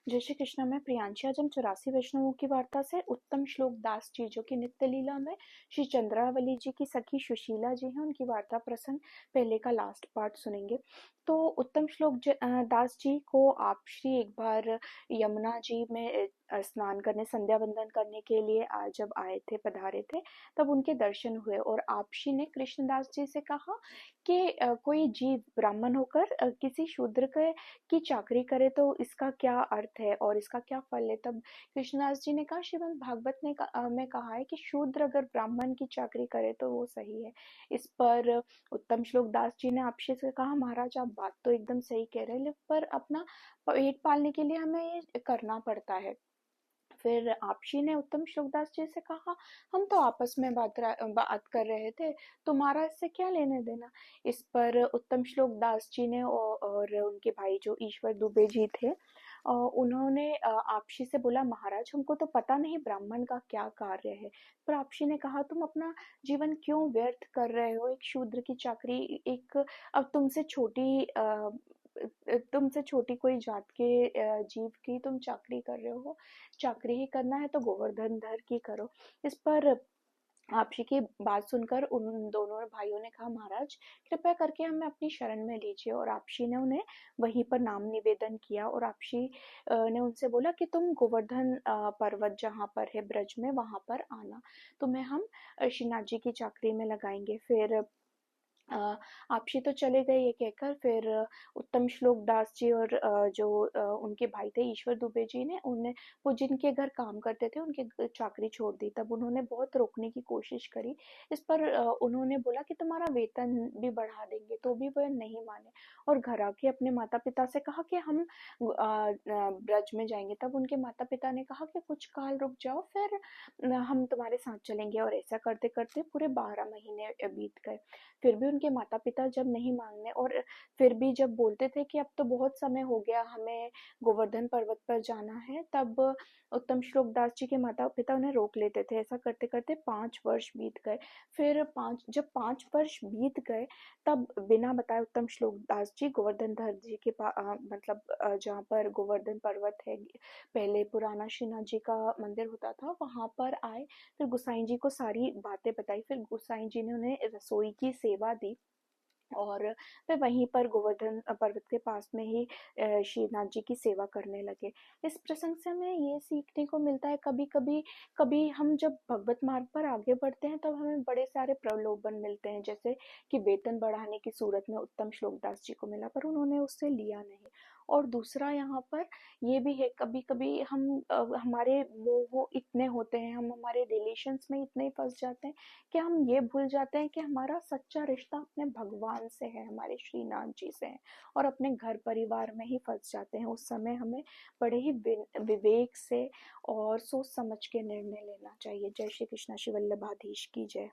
जय श्री कृष्ण। मैं प्रियांशी। आज हम 84 वैष्णवों की वार्ता से उत्तम श्लोक दास जी, जो कि नित्य लीला में श्री चंद्रावली जी की सखी सुशीला जी हैं, उनकी वार्ता प्रसंग पहले का लास्ट पार्ट सुनेंगे। तो उत्तम श्लोक दास जी को आप श्री एक बार यमुना जी में स्नान करने, संध्या वंदन करने के लिए जब आए थे, पधारे थे, तब उनके दर्शन हुए और आपशी ने कृष्णदास जी से कहा कि कोई जीव ब्राह्मण होकर किसी शूद्र के की चाकरी करे तो इसका क्या अर्थ है और इसका क्या फल है। तब कृष्णदास जी ने कहा, श्रीमद् भागवत में कहा है कि शूद्र अगर ब्राह्मण की चाकरी करे तो वो सही है। इस पर उत्तम श्लोक दास जी ने आपसे से कहा, महाराज आप बात तो एकदम सही कह रहे हैं, पर अपना पेट पालने के लिए हमें ये करना पड़ता है। फिर आपशी ने उत्तम श्लोकदास जी से कहा, हम तो आपस में बात कर रहे थे, तुम्हारा इससे क्या लेने देना। इस पर उत्तम श्लोकदास जी ने और उनके भाई जो ईश्वर दुबे जी थे, उन्होंने आपशी से बोला, महाराज हमको तो पता नहीं ब्राह्मण का क्या कार्य है, पर आपशी ने कहा, तुम अपना जीवन क्यों व्यर्थ कर रहे हो। एक शूद्र की चाकरी, एक अब तुमसे छोटी कोई जात के जीव की तुम चाकरी कर रहे हो। चाकरी ही करना है तो गोवर्धन धर की करो। इस पर आपशी की बात सुनकर उन दोनों भाइयों ने कहा, महाराज कृपया करके हमें अपनी शरण में लीजिए। और आपशी ने उन्हें वहीं पर नाम निवेदन किया और आपशी ने उनसे बोला कि तुम गोवर्धन पर्वत जहाँ पर है ब्रज में, वहां पर आना, तुम्हें हम श्रीनाथ जी की चाकरी में लगाएंगे। फिर अ, आपशी तो चले गए ये कहकर। फिर उत्तम श्लोक दास जी और जो उनके भाई थे ईश्वर दुबे जी ने, उन्हें वो जिनके घर काम करते थे उनके चाकरी छोड़ दी। तब उन्होंने बहुत रोकने की कोशिश करी। इस पर उन्होंने बोला कि तुम्हारा वेतन भी बढ़ा देंगे, तो भी वह नहीं माने और घर आके अपने माता पिता से कहा कि हम ब्रज में जाएंगे। तब उनके माता पिता ने कहा कि कुछ काल रुक जाओ, फिर हम तुम्हारे साथ चलेंगे। और ऐसा करते करते पूरे 12 महीने बीत गए। फिर भी उनके माता-पिता जब नहीं मानने और फिर भी जब बोलते थे कि अब तो बहुत समय हो गया, हमें गोवर्धन पर्वत पर जाना है, तब उत्तम श्लोक दास जी के माता-पिता उन्हें रोक लेते थे। ऐसा करते-करते 5 वर्ष बीत गए। फिर 5 वर्ष बीत गए, तब बिना बताए उत्तम श्लोक दास जी गोवर्धन धर जी के मतलब जहाँ पर गोवर्धन पर्वत है, पहले पुराना श्रीनाथ जी का मंदिर होता था, वहाँ पर आए। फिर गोसाई जी को सारी बातें बताई। फिर गोसाई जी ने उन्हें रसोई की सेवा दी और वे वहीं पर गोवर्धन पर्वत के पास में ही श्रीनाथ जी की सेवा करने लगे। इस प्रसंग से हमें ये सीखने को मिलता है, कभी कभी कभी हम जब भगवत मार्ग पर आगे बढ़ते हैं तब हमें बड़े सारे प्रलोभन मिलते हैं, जैसे कि वेतन बढ़ाने की सूरत में उत्तम श्लोकदास जी को मिला, पर उन्होंने उससे लिया नहीं। और दूसरा यहाँ पर ये भी है, कभी कभी हम हमारे मोह इतने होते हैं, हम हमारे रिलेशंस में इतने फंस जाते हैं कि हम ये भूल जाते हैं कि हमारा सच्चा रिश्ता अपने भगवान से है, हमारे श्रीनाथ जी से है, और अपने घर परिवार में ही फंस जाते हैं। उस समय हमें बड़े ही विवेक से और सोच समझ के निर्णय लेना चाहिए। जय श्री कृष्ण। श्री वल्लभाधीश की जय।